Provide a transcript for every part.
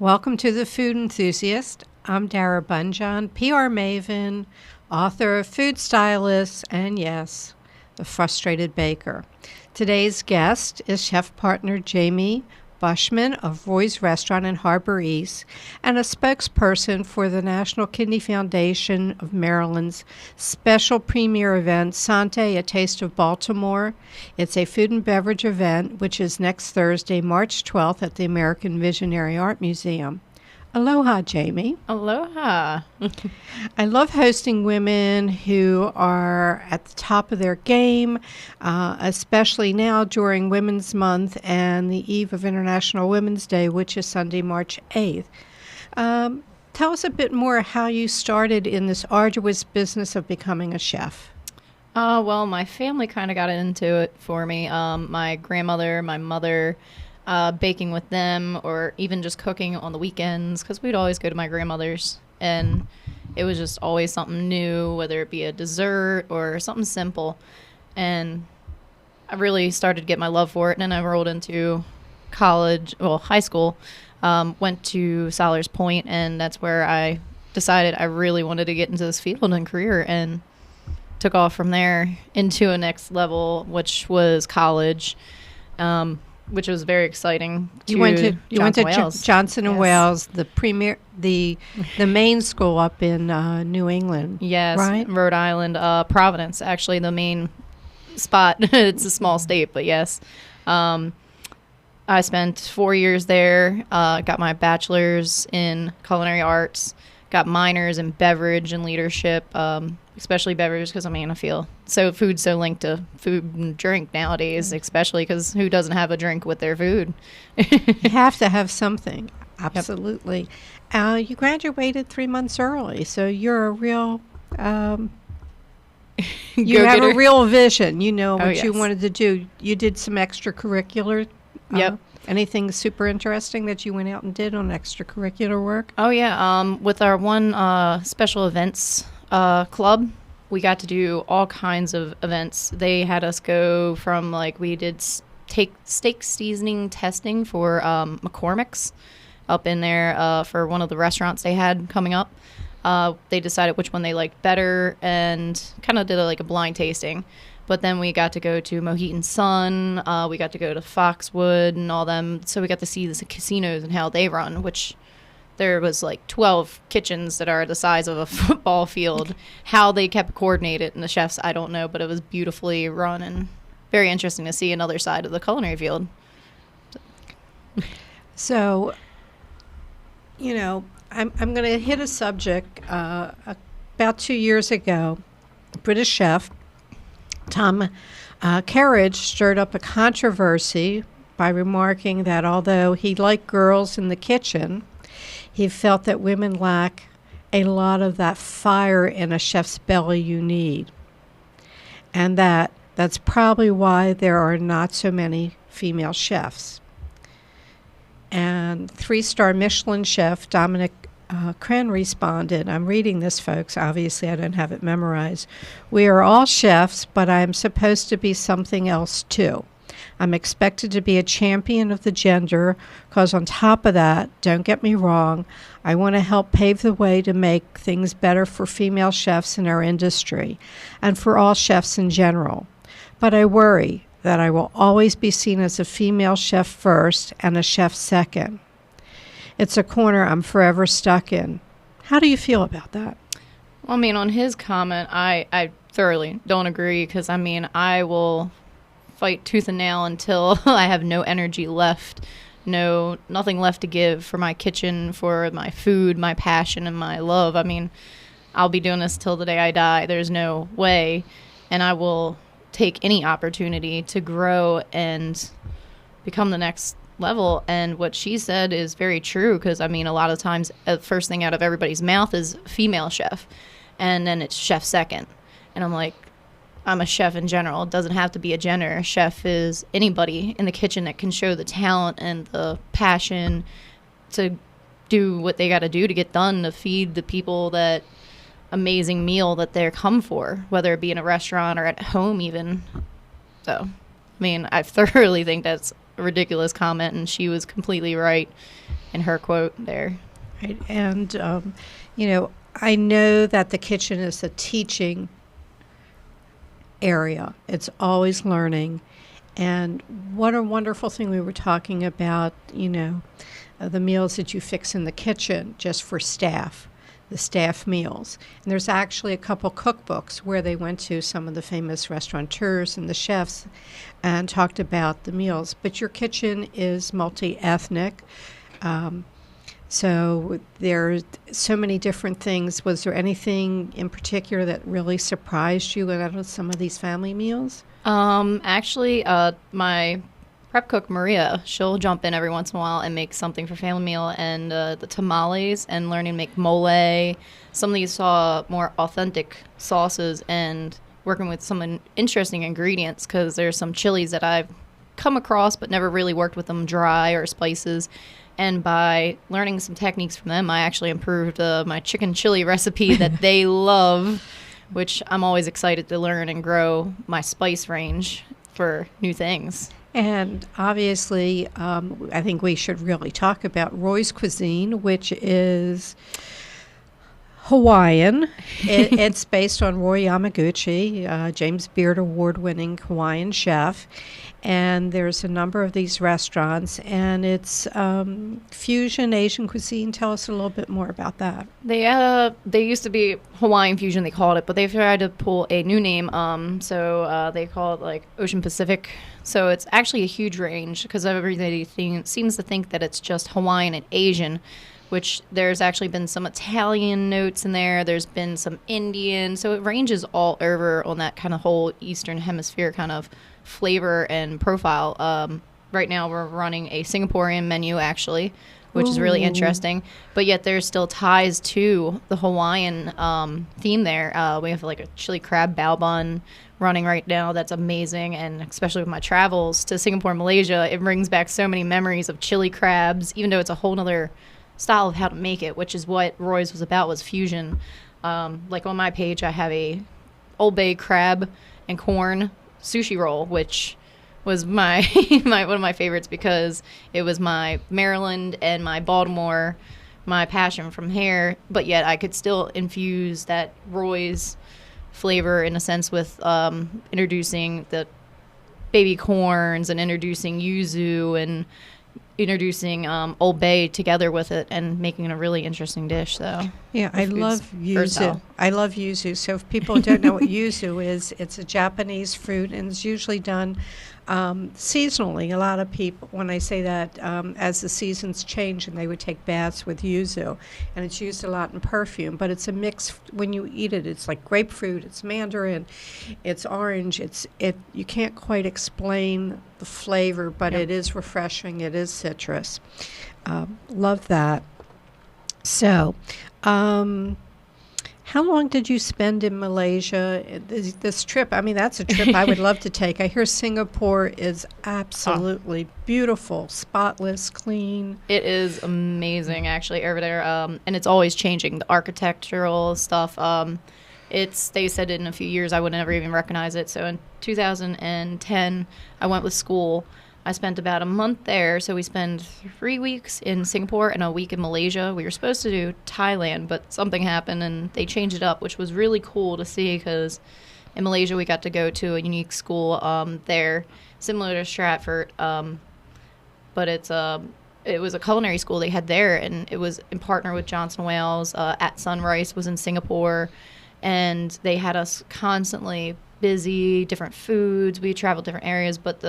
Welcome to the Food Enthusiast. I'm Dara Bunjon, PR maven, author of Food Stylist, and yes, the Frustrated Baker. Today's guest is chef partner Jamie Buschman of Roy's Restaurant in Harbor East and a spokesperson for the National Kidney Foundation of Maryland's special premier event, Sante, a Taste of Baltimore. It's a food and beverage event which is next Thursday, March 12th at the American Visionary Art Museum. Aloha, Jamie. Aloha. I love hosting women who are at the top of their game, especially now during Women's Month and the eve of International Women's Day, which is Sunday, March 8th. Tell us a bit more how you started in this arduous business of becoming a chef. Well, my family kind of got into it for me. My grandmother, my mother, baking with them, or even just cooking on the weekends, because we'd always go to my grandmother's, and it was just always something new, whether it be a dessert or something simple. And I really started to get my love for it, and then I rolled into high school, went to Solars Point, and that's where I decided I really wanted to get into this field and career, and took off from there into a next level, which was college. Which was very exciting. You went to Johnson and Wales, the main school up in New England. Yes, right? Rhode Island, Providence, actually the main spot. It's a small state, but yes. I spent 4 years there. Got my bachelor's in culinary arts. Got minors in beverage and leadership, especially beverage, because I feel food's so linked to food and drink nowadays, especially because who doesn't have a drink with their food? You have to have something. Absolutely. Yep. You graduated 3 months early, so you're a real you have a real vision. You know what you wanted to do. You did some extracurricular. Yep. Anything super interesting that you went out and did on extracurricular work? Oh, yeah. With our one special events club, we got to do all kinds of events. They had us go from, we did steak seasoning testing for McCormick's up in there for one of the restaurants they had coming up. They decided which one they liked better and kind of did a blind tasting. But then we got to go to Mohegan Sun, we got to go to Foxwood and all them. So we got to see the casinos and how they run, which there was 12 kitchens that are the size of a football field. How they kept coordinated, and the chefs, I don't know, but it was beautifully run and very interesting to see another side of the culinary field. So, I'm going to hit a subject. About 2 years ago, British chef Tom Kerridge stirred up a controversy by remarking that although he liked girls in the kitchen, he felt that women lack a lot of that fire in a chef's belly you need. And that's probably why there are not so many female chefs. And 3-star Michelin chef Dominic Crenn responded, I'm reading this, folks. Obviously, I don't have it memorized. We are all chefs, but I am supposed to be something else, too. I'm expected to be a champion of the gender because on top of that, don't get me wrong, I want to help pave the way to make things better for female chefs in our industry and for all chefs in general. But I worry that I will always be seen as a female chef first and a chef second. It's a corner I'm forever stuck in. How do you feel about that? Well, on his comment, I thoroughly don't agree because, I will fight tooth and nail until I have no energy left, nothing left to give for my kitchen, for my food, my passion, and my love. I'll be doing this till the day I die. There's no way. And I will take any opportunity to grow and become the next level. And what she said is very true because a lot of times the first thing out of everybody's mouth is female chef, and then it's chef second. And I'm a chef in general. It doesn't have to be a gender. A chef is anybody in the kitchen that can show the talent and the passion to do what they got to do to get done to feed the people that amazing meal that they're come for, whether it be in a restaurant or at home even. So I thoroughly think that's a ridiculous comment, and she was completely right. in her quote there. Right. And, I know that the kitchen is a teaching area. It's always learning. And what a wonderful thing we were talking about, the meals that you fix in the kitchen just for staff, the staff meals. And there's actually a couple cookbooks where they went to some of the famous restaurateurs and the chefs and talked about the meals. But your kitchen is multi-ethnic. So there's so many different things. Was there anything in particular that really surprised you out of some of these family meals? Actually, my prep cook, Maria, she'll jump in every once in a while and make something for family meal, and the tamales and learning to make mole. Some of these saw more authentic sauces and working with some interesting ingredients, because there's some chilies that I've come across but never really worked with them dry or spices. And by learning some techniques from them, I actually improved my chicken chili recipe that they love, which I'm always excited to learn and grow my spice range for new things. And obviously, I think we should really talk about Roy's cuisine, which is Hawaiian. It's based on Roy Yamaguchi, James Beard Award-winning Hawaiian chef. And there's a number of these restaurants, and it's fusion Asian cuisine. Tell us a little bit more about that. They used to be Hawaiian fusion, they called it, but they've tried to pull a new name. So they call it like Ocean Pacific. So it's actually a huge range, because everybody seems to think that it's just Hawaiian and Asian, which there's actually been some Italian notes in there. There's been some Indian. So it ranges all over on that kind of whole Eastern Hemisphere kind of flavor and profile. Right now we're running a Singaporean menu, actually, which is really interesting. But yet there's still ties to the Hawaiian theme there. We have like a chili crab bao bun running right now that's amazing, and especially with my travels to Singapore and Malaysia, it brings back so many memories of chili crabs, even though it's a whole nother style of how to make it, which is what Roy's was about, was fusion. Like on my page, I have a Old Bay crab and corn sushi roll, which was my one of my favorites, because it was my Maryland and my Baltimore, my passion from here, but yet I could still infuse that Roy's flavor in a sense with introducing the baby corns and introducing yuzu and introducing Old Bay together with it and making it a really interesting dish. So yeah, I love yuzu. I love yuzu. So if people don't know what yuzu is, it's a Japanese fruit, and it's usually done seasonally. A lot of people, when I say that, as the seasons change, and they would take baths with yuzu, and it's used a lot in perfume. But it's a mix. When you eat it, it's like grapefruit, it's mandarin, it's orange. You can't quite explain the flavor, but it is refreshing. It is citrus. Love that. So, how long did you spend in Malaysia? This trip, I mean, that's a trip I would love to take. I hear Singapore is absolutely beautiful, spotless, clean. It is amazing, actually, over there. And it's always changing, the architectural stuff. They said in a few years I would never even recognize it. So in 2010, I went with school. I spent about a month there, so we spent 3 weeks in Singapore and a week in Malaysia. We were supposed to do Thailand, but something happened and they changed it up, which was really cool to see, because in Malaysia we got to go to a unique school there, similar to Stratford, but it was a culinary school they had there, and it was in partner with Johnson Wales. At Sunrise was in Singapore, and they had us constantly busy, different foods. We traveled different areas, but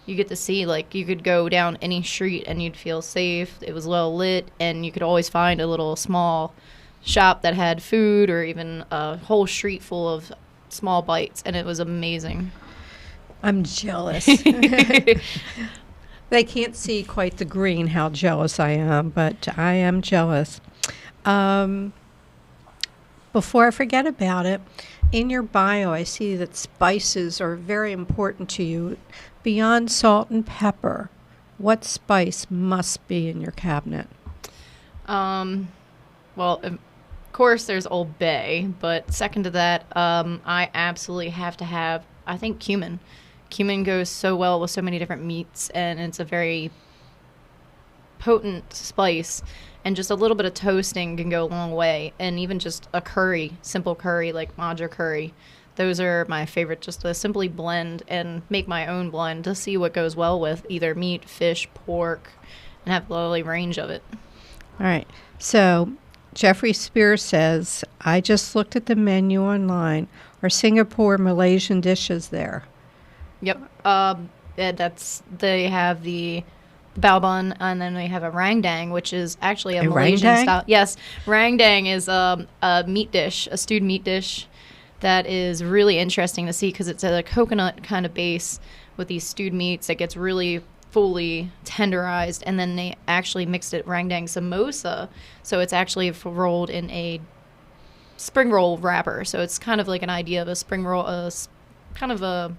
you get to see, like, you could go down any street and you'd feel safe. It was well lit, and you could always find a little small shop that had food, or even a whole street full of small bites, and it was amazing. I'm jealous. They can't see quite the green how jealous I am, but I am jealous. Before I forget about it, in your bio, I see that spices are very important to you. Beyond salt and pepper, what spice must be in your cabinet? Well, of course, there's Old Bay, but second to that, I absolutely have to have, I think, cumin. Cumin goes so well with so many different meats, and it's a very potent spice, and just a little bit of toasting can go a long way. And even just a curry, simple curry like Maja curry, those are my favorite, just to simply blend and make my own blend to see what goes well with either meat, fish, pork, and have a lovely range of it. All right. So Jeffrey Spear says, I just looked at the menu online. Are Singapore Malaysian dishes there? Yep. They have the bao bun, and then they have a rangdang, which is actually a Malaysian rangdang? style. Yes, rangdang is a meat dish, a stewed meat dish that is really interesting to see because it's a coconut kind of base with these stewed meats that gets really fully tenderized, and then they actually mixed it rangdang samosa, so it's actually rolled in a spring roll wrapper. So it's kind of like an idea of a spring roll, kind of a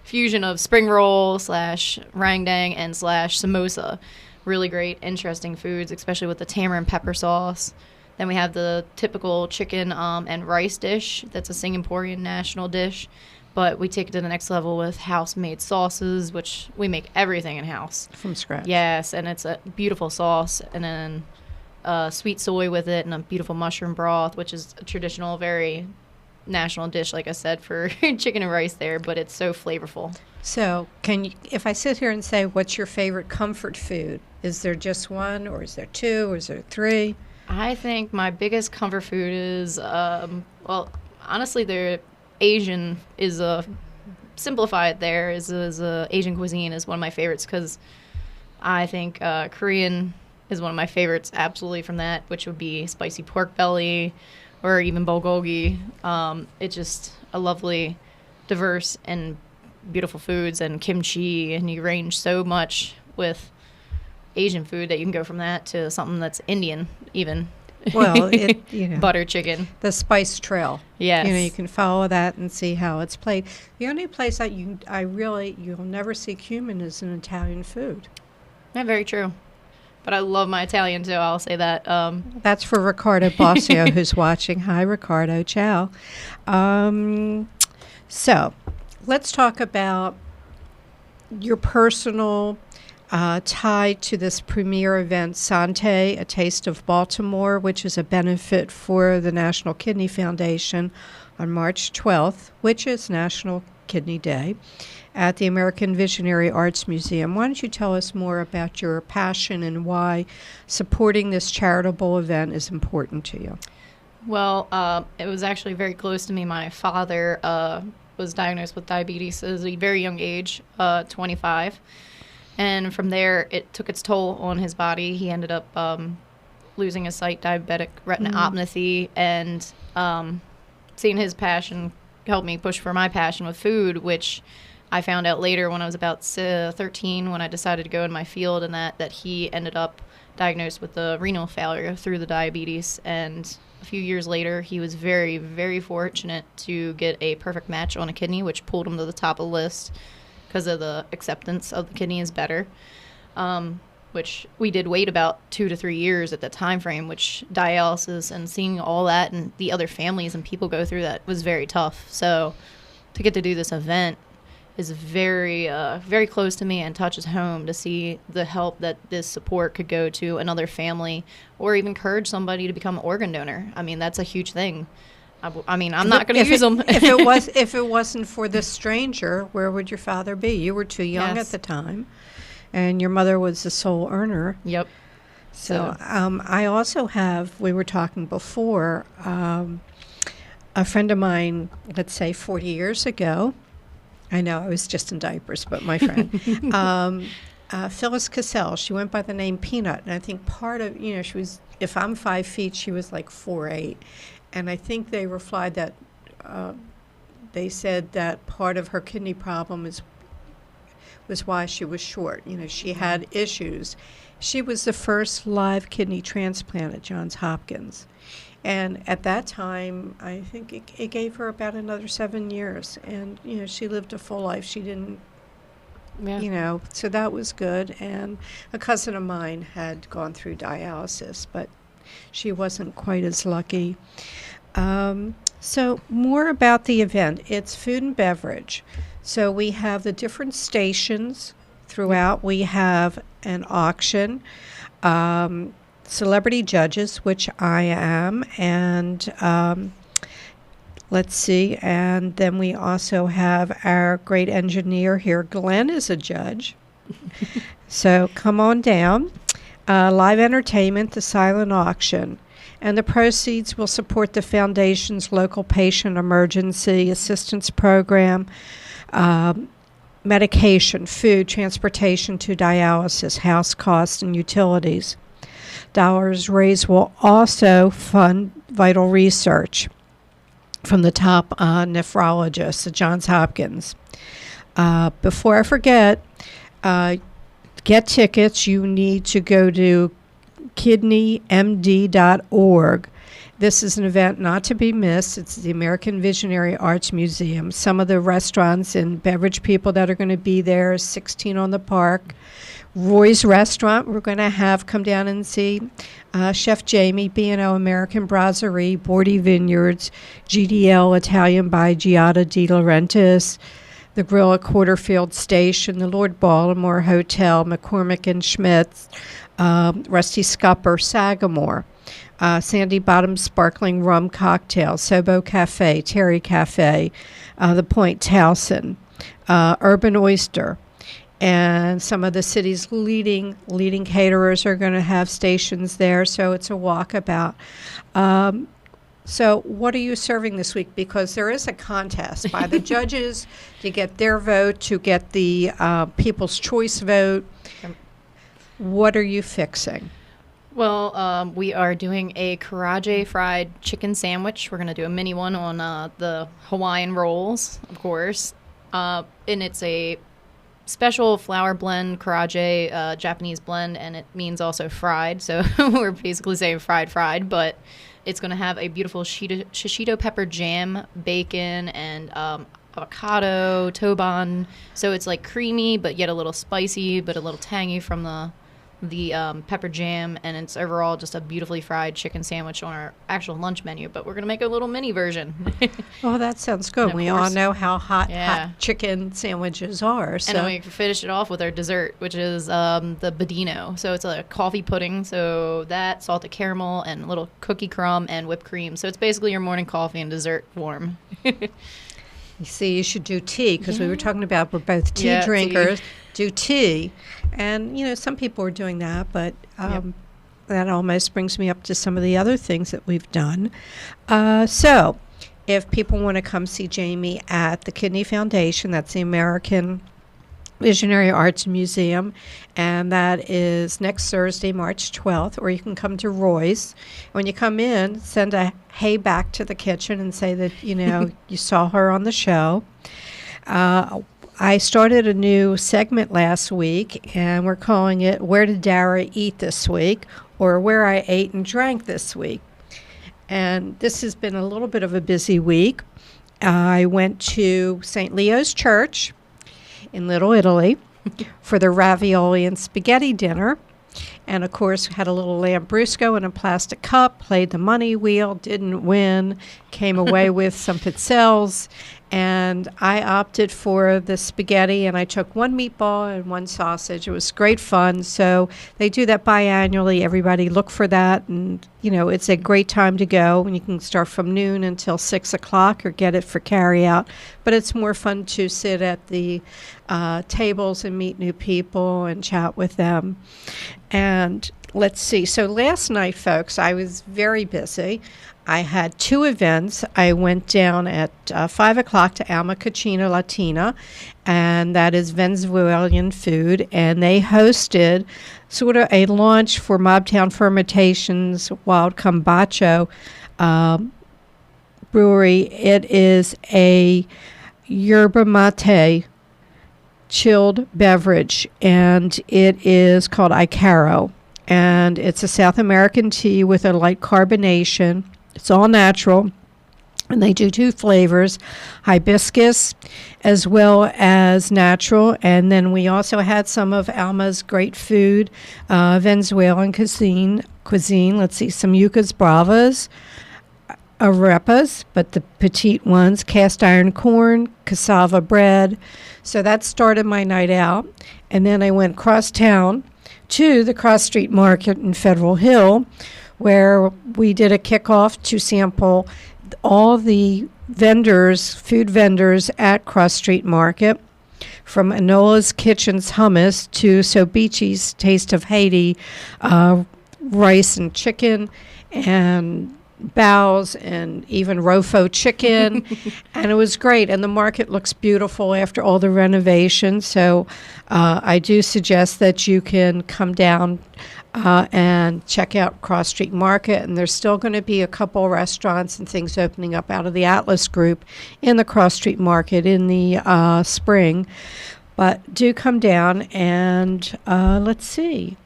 fusion of spring roll slash rangdang and slash samosa. Really great, interesting foods, especially with the tamarind pepper sauce. Then we have the typical chicken and rice dish. That's a Singaporean national dish. But we take it to the next level with house-made sauces, which we make everything in-house. From scratch. Yes, and it's a beautiful sauce. And then sweet soy with it and a beautiful mushroom broth, which is a traditional, very national dish, like I said, for chicken and rice there. But it's so flavorful. So if I sit here and say, what's your favorite comfort food? Is there just one, or is there two, or is there three? I think my biggest comfort food is, honestly, the Asian is simplified there is Asian cuisine is one of my favorites because I think Korean is one of my favorites absolutely from that, which would be spicy pork belly or even bulgogi. It's just a lovely, diverse, and beautiful foods, and kimchi, and you range so much with Asian food that you can go from that to something that's Indian even. Well, butter chicken. The spice trail. Yes. You can follow that and see how it's played. The only place that you'll never see cumin is in Italian food. Yeah, very true. But I love my Italian too, I'll say that. That's for Ricardo Bossio, who's watching. Hi, Ricardo. Ciao. So let's talk about your personal tie to this premier event, Sante, A Taste of Baltimore, which is a benefit for the National Kidney Foundation on March 12th, which is National Kidney Day, at the American Visionary Arts Museum. Why don't you tell us more about your passion and why supporting this charitable event is important to you? Well, it was actually very close to me. My father was diagnosed with diabetes at a very young age, 25. And from there, it took its toll on his body. He ended up losing his sight, diabetic retinopathy, and seeing his passion helped me push for my passion with food, which I found out later when I was about 13 when I decided to go in my field, and that he ended up diagnosed with the renal failure through the diabetes. And a few years later, he was very, very fortunate to get a perfect match on a kidney, which pulled him to the top of the list because of the acceptance of the kidney is better, which we did wait about 2 to 3 years at that time frame, which dialysis and seeing all that and the other families and people go through that was very tough. So to get to do this event is very, very close to me and touches home to see the help that this support could go to another family or even encourage somebody to become an organ donor. I mean, that's a huge thing. I'm not going to use them. If it wasn't for this stranger, where would your father be? You were too young Yes. at the time, and your mother was the sole earner. Yep. So I also have, we were talking before, a friend of mine, let's say 40 years ago, I know I was just in diapers, but my friend, Phyllis Cassell, she went by the name Peanut, and I think part of, she was, if I'm 5 feet, she was like 4'8". And I think they replied that they said that part of her kidney problem was why she was short. She had issues. She was the first live kidney transplant at Johns Hopkins. And at that time, I think it gave her about another 7 years. And, she lived a full life. She didn't, so that was good. And a cousin of mine had gone through dialysis, but she wasn't quite as lucky. So more about the event. It's food and beverage. So we have the different stations throughout. We have an auction. celebrity judges, which I am, and let's see, and then we also have our great engineer here. Glenn is a judge. So come on down. Live entertainment, the silent auction. And the proceeds will support the foundation's local patient emergency assistance program, medication, food, transportation to dialysis, house costs, and utilities. Dollars raised will also fund vital research from the top nephrologists at Johns Hopkins. Before I forget, get tickets. You need to go to kidneymd.org. This is an event not to be missed. It's the American Visionary Arts Museum. Some of the restaurants and beverage people that are going to be there, 16 on the Park. Roy's Restaurant, we're going to have come down and see Chef Jamie, B&O American Brasserie, Bordy Vineyards, GDL Italian by Giada De Laurentiis, the Grill at Quarterfield Station, the Lord Baltimore Hotel, McCormick and Schmidt's, Rusty Scupper, Sagamore, Sandy Bottom Sparkling Rum Cocktail, Sobo Cafe, Terry Cafe, The Point Towson, Urban Oyster. And some of the city's leading caterers are going to have stations there, so it's a walkabout. So what are you serving this week? Because there is a contest by the judges to get their vote, to get the People's Choice vote. What are you fixing? Well, we are doing a karaage fried chicken sandwich. We're going to do a mini one on the Hawaiian rolls, of course. And it's a special flour blend, karaage, Japanese blend, and it means also fried. So we're basically saying fried, but it's going to have a beautiful shishito pepper jam, bacon, and avocado, toban. So it's like creamy, but yet a little spicy, but a little tangy from the pepper jam, and it's overall just a beautifully fried chicken sandwich on our actual lunch menu, but we're going to make a little mini version. Oh, that sounds good. We all know how hot chicken sandwiches are. So. And then we finish it off with our dessert, which is the budino. So it's a coffee pudding, so that, salted caramel, and a little cookie crumb and whipped cream. So it's basically your morning coffee and dessert form. You see, you should do tea, because we were talking about we're both tea drinkers. Do tea. And, some people are doing that, but that almost brings me up to some of the other things that we've done. So if people want to come see Jamie at the Kidney Foundation, that's the American Visionary Arts Museum, and that is next Thursday, March 12th, or you can come to Roy's. When you come in, send a hey back to the kitchen and say that, you saw her on the show. I started a new segment last week, and we're calling it Where Did Dara Eat This Week, or Where I Ate and Drank This Week. And this has been a little bit of a busy week. I went to St. Leo's Church in Little Italy for the ravioli and spaghetti dinner. And, of course, had a little Lambrusco in a plastic cup, played the money wheel, didn't win, came away with some pizzelles. And I opted for the spaghetti, and I took one meatball and one sausage. It was great fun. So they do that biannually. Everybody look for that. And, it's a great time to go. And you can start from noon until 6 o'clock or get it for carry out. But it's more fun to sit at the tables and meet new people and chat with them. And let's see. So last night, folks, I was very busy. I had two events. I went down at 5 o'clock to Alma Cucina Latina, and that is Venezuelan food, and they hosted sort of a launch for Mobtown Fermentation's Wild Cambacho brewery. It is a yerba mate chilled beverage, and it is called Icaro, and it's a South American tea with a light carbonation. It's all natural, and they do two flavors, hibiscus as well as natural. And then we also had some of Alma's great food, Venezuelan cuisine. Let's see, some yucas bravas, arepas, but the petite ones, cast iron corn, cassava bread. So that started my night out. And then I went cross town to the Cross Street Market in Federal Hill, where we did a kickoff to sample all the vendors, food vendors at Cross Street Market, from Enola's Kitchen's hummus to Sobici's Taste of Haiti, rice and chicken, and bows, and even Rofo chicken. And it was great. And the market looks beautiful after all the renovations. So I do suggest that you can come down and check out Cross Street Market. And there's still going to be a couple restaurants and things opening up out of the Atlas Group in the Cross Street Market in the spring. But do come down and let's see.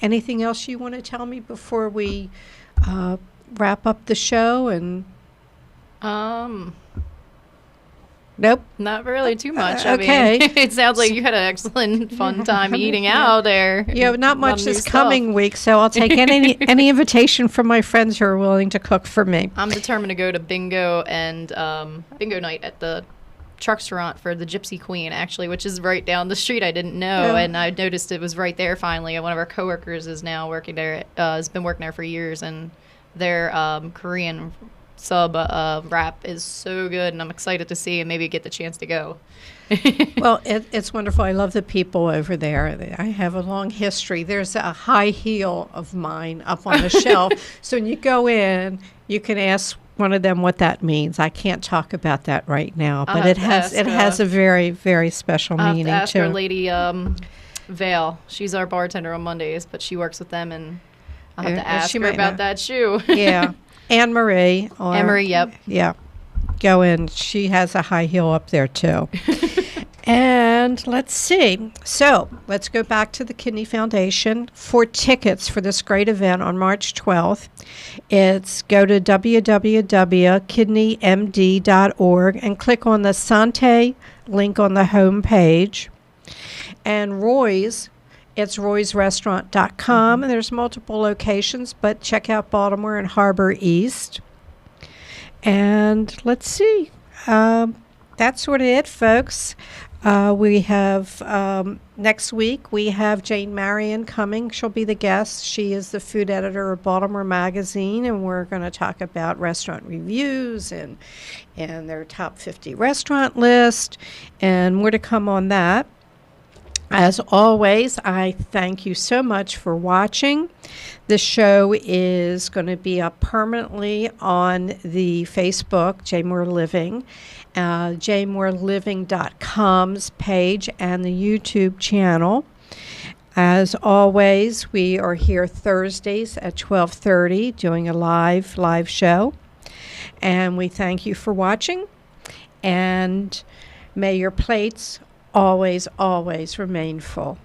Anything else you want to tell me before we wrap up the show? And nope, not really too much. Okay. I mean, it sounds like you had an excellent fun time eating out there. Yeah, not much this stuff. coming week, so I'll take any invitation from my friends who are willing to cook for me. I'm determined to go to bingo and bingo night at the truck restaurant for the Gypsy Queen, actually, which is right down the street. I didn't know, and I noticed it was right there finally. One of our coworkers is now working there, has been working there for years, and their Korean sub wrap is so good, and I'm excited to see and maybe get the chance to go. Well, it's wonderful. I love the people over there. I have a long history. There's a high heel of mine up on the shelf. So when you go in, you can ask one of them what that means. I can't talk about that right now, but it has a very, very special meaning ask too. Our lady Vale. She's our bartender on Mondays, but she works with them, and I'll have to ask her about that shoe. Yeah. Anne Marie. Yep. Yeah. Go in. She has a high heel up there too. And let's see. So let's go back to the Kidney Foundation for tickets for this great event on March 12th. It's go to www.kidneymd.org and click on the Sante link on the home page. And Roy's, it's roysrestaurant.com, and there's multiple locations, but check out Baltimore and Harbor East. And let's see. That's sort of it, folks. We have next week, we have Jane Marion coming. She'll be the guest. She is the food editor of Baltimore Magazine, and we're going to talk about restaurant reviews and their top 50 restaurant list, and more to come on that. As always, I thank you so much for watching. The show is going to be up permanently on the Facebook, J Moore Living, jmoreliving.com's page, and the YouTube channel. As always, we are here Thursdays at 12:30 doing a live show. And we thank you for watching. And may your plates always, always remain full.